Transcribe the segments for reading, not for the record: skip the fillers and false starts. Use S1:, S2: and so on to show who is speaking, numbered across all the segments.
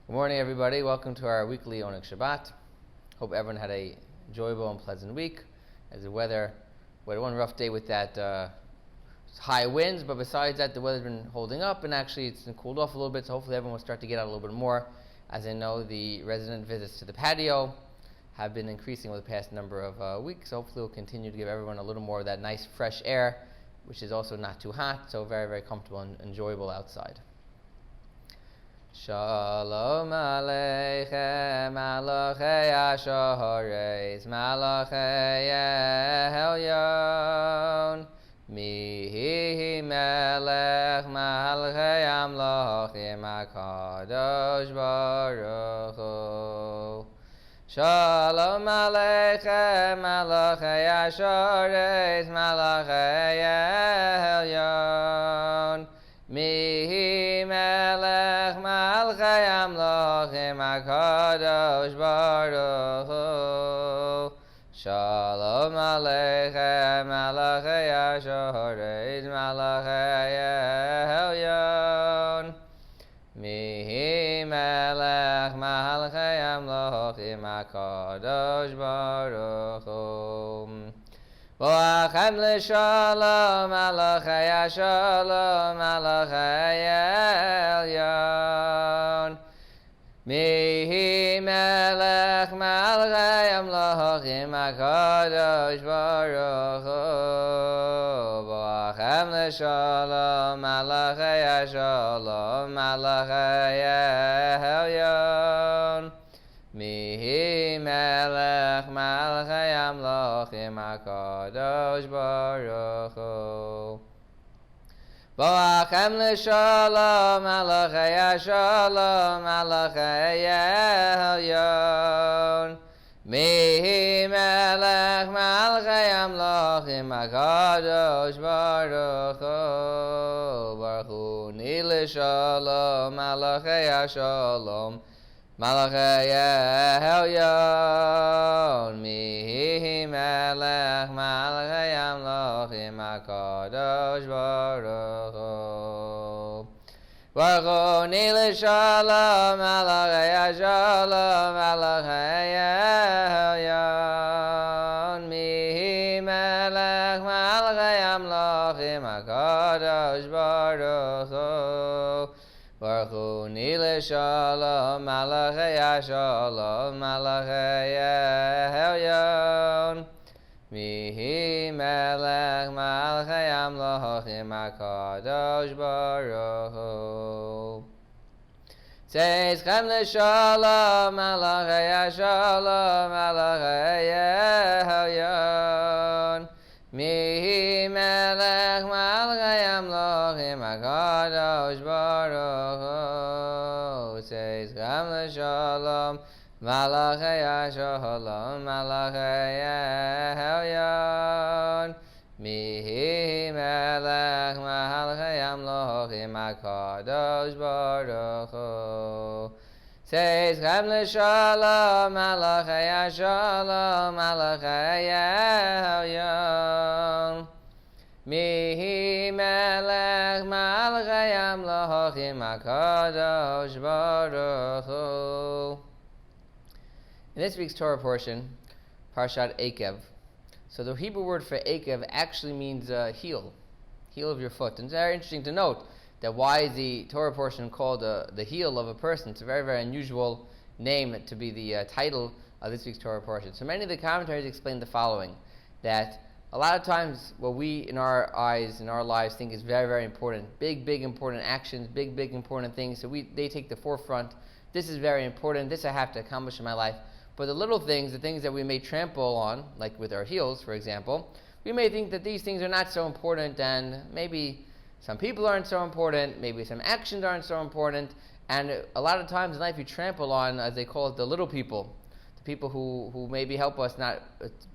S1: Good morning, everybody. Welcome to our weekly Oneg Shabbat. Hope everyone had a enjoyable and pleasant week. As the weather, we had one rough day with that high winds, but besides that, the weather's been holding up, and actually it's been cooled off a little bit, so hopefully everyone will start to get out a little bit more. As I know, the resident visits to the patio have been increasing over the past number of weeks, so hopefully we'll continue to give everyone a little more of that nice fresh air, which is also not too hot, so very, very comfortable and enjoyable outside. Shalom Aleichem, Malachei Ashoreis, Malachei Elyon, Mihi Melech, Malachei Amlochim, HaKadosh Baruch Hu. Shalom Aleichem, Malachei Ashoreis, Malachei Elyon, Mihi Melech Malchei Amlochim HaKadosh Baruch Hu. Shalom Aleichem Malachei Ashoreis Malachei Elyon, Mihi Melech Malchei Amlochim HaKadosh Baruch Hu. Boachem l'shalom, malachei shalom, malachei elyon. Mihi melech malachei amlochim HaKadosh Baruch Hu. Boachem l'shalom, malachei shalom, malachei elyon. Mihi melech malchei amlochim HaKadosh Baruch Hu. Boachem l'shalom, malachei shalom, malachei elyon. Mihi melech malchei amlochim HaKadosh Baruch Hu. Baruch Hu ni l'shalom, malachei shalom, Malachei Elyon, Mihi Melech Malachei Amlochim HaKadosh Baruch Hu. Baruch Hu ni l'shalom, Malachei shalom, Malachei Elyon, Mihi Melech Malachei Amlochim HaKadosh Baruch Hu. Baruch Hu ni l'shalom, malachei shalom, malachei elyon. Mihi melech malachei amlochim HaKadosh Baruch Hu. Tzeitzchem l'shalom, malachei shalom, malachei elyon. Mihi melech malachei amlochim HaKadosh Baruch Hu. Tzeitzchem l'shalom, malachei shalom, malachei elyon. Mihi melech malachei amlochim HaKadosh Baruch Hu. Tzeitzchem l'shalom, malachei shalom, malachei elyon. Mihi melech malachei amlochim HaKadosh Baruch Hu. In this week's Torah portion, Parshat Ekev. So the Hebrew word for Ekev actually means heel of your foot. And it's very interesting to note that why is the Torah portion called the heel of a person? It's a very, very unusual name to be the title of this week's Torah portion. So many of the commentaries explain the following, that a lot of times what we, in our eyes, in our lives, think is very, very important, big, important actions, big, important things, so they take the forefront. This is very important, this I have to accomplish in my life. But the little things, the things that we may trample on, like with our heels, for example, we may think that these things are not so important, and maybe some people aren't so important, maybe some actions aren't so important, and a lot of times in life you trample on, as they call it, the little people, the people who maybe help us, not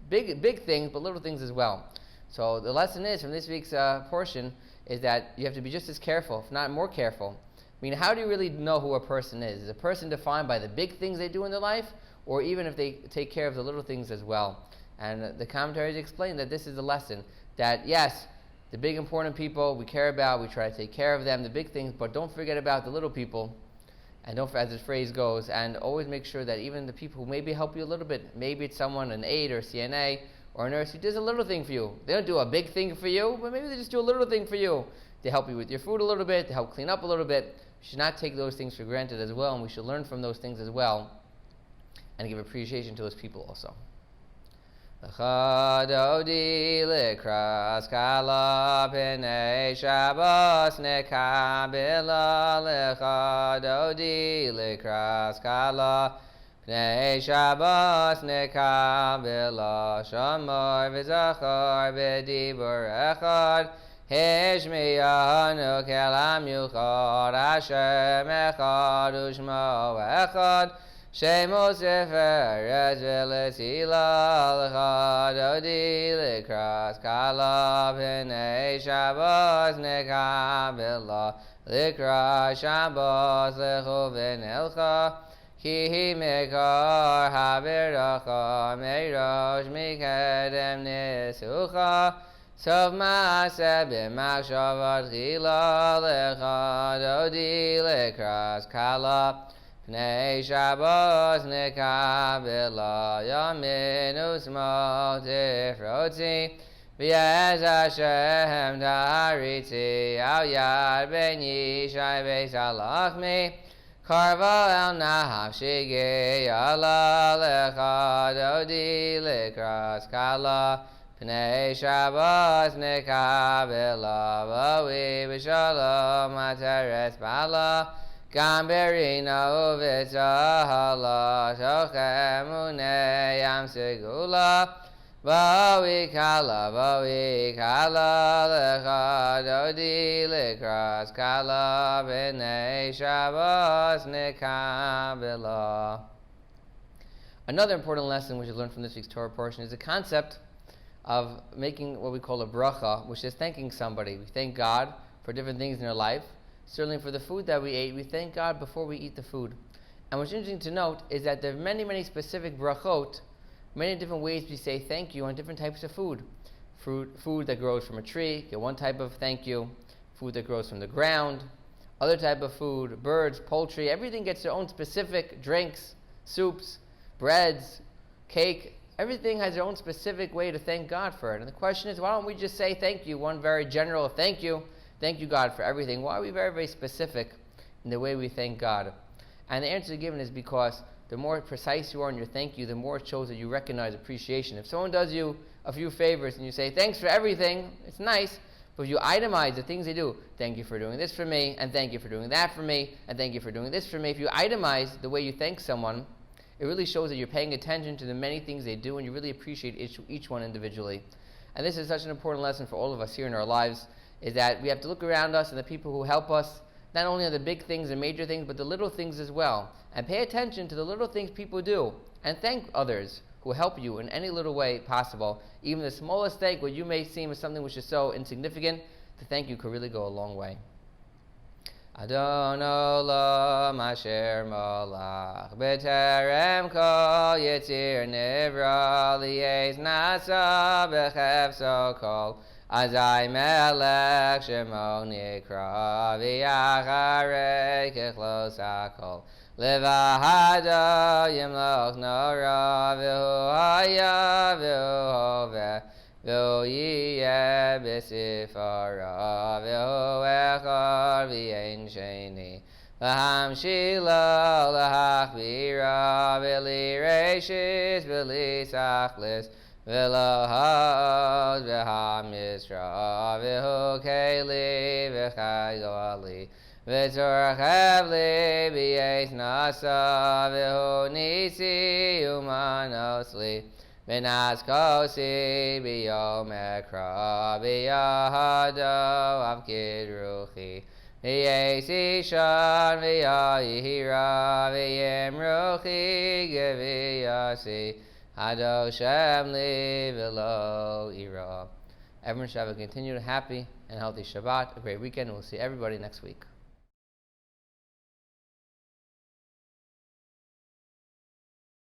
S1: big things, but little things as well. So the lesson is, from this week's portion, is that you have to be just as careful, if not more careful. I mean, how do you really know who a person is? Is a person defined by the big things they do in their life, or even if they take care of the little things as well? And the commentaries explain that this is a lesson, that yes, the big important people we care about, we try to take care of them, the big things, but don't forget about the little people. And don't, as the phrase goes, and always make sure that even the people who maybe help you a little bit, maybe it's someone, an aide or CNA or a nurse who does a little thing for you. They don't do a big thing for you, but maybe they just do a little thing for you. They help you with your food a little bit, they help clean up a little bit. We should not take those things for granted as well, and we should learn from those things as well and give appreciation to those people also. L'chadodi l'kras kala p'nei Shabbos nekabila l'chadodi l'kras kala p'nei Shabbos nekabila shamor v'zachar b'dibur echad hishmiyanu kelam yuchad Hashem echad u'shmo echad Shemo Sefer V'Letzila L'chadodi L'kras Kala P'nei Shabbos Nekabila L'kras Shabbos L'chuvin Elcha Ki Mekar Habiracha Meirosh Mikedem Nisucha Sof Maaseh B'Machshavat Chila L'chadodi L'kras Kala P'nei Shabbos nekabila yamin usmo tifrotzi v'yez Hashem taritzi al yad ben yishai beis alachmi karva el nafshi geyala lechadodi l'kras kala P'nei Shabbos nekabila v'wi b'shalom ateres bala Gamberina uvitzahala Shochemune yam segula Bawi kala Lechadodi l'kras kala B'nei Shabbos nekabila. Another important lesson we should learn from this week's Torah portion is the concept of making what we call a bracha, which is thanking somebody. We thank God for different things in our life. Certainly for the food that we ate, we thank God before we eat the food. And what's interesting to note is that there are many, many specific brachot, many different ways we say thank you on different types of food. Food that grows from a tree, get one type of thank you. Food that grows from the ground, other type of food, birds, poultry, everything gets their own specific drinks, soups, breads, cake. Everything has their own specific way to thank God for it. And the question is, why don't we just say thank you, one very general thank you. Thank you, God, for everything. Why are we very, very specific in the way we thank God? And the answer given is because the more precise you are in your thank you, the more it shows that you recognize appreciation. If someone does you a few favors and you say, thanks for everything, it's nice. But if you itemize the things they do, thank you for doing this for me, and thank you for doing that for me, and thank you for doing this for me. If you itemize the way you thank someone, it really shows that you're paying attention to the many things they do, and you really appreciate each one individually. And this is such an important lesson for all of us here in our lives, is that we have to look around us and the people who help us, not only on the big things and major things, but the little things as well. And pay attention to the little things people do, and thank others who help you in any little way possible. Even the smallest thank, what you may seem as something which is so insignificant, the thank you could really go a long way. Adon olam asher molach b'terem kol yitzir nivra liyez nasa b'chefso kol Azai melech shemo nikra v'yacharei kechlos hakol levahado yimloch nora v'hu haya v'hu hoveh v'hu yiyeh b'sifara v'hu echad v'yein sheni v'hamshilo l'hachbira v'li reishis v'li sachlis V'lo ha'od v'ha'misra v'hu keili v'chayoli v'tzorchev li b'yeis nasa v'hu nisi umanosli v'nas kosi b'yom ekra v'yahado avkid ruchi v'yeis ishan v'yahira v'yem ruchi geviyasi Hado Shem li v'lo ira. Everyone should have a continued happy and healthy Shabbat, a great weekend, and we'll see everybody next week.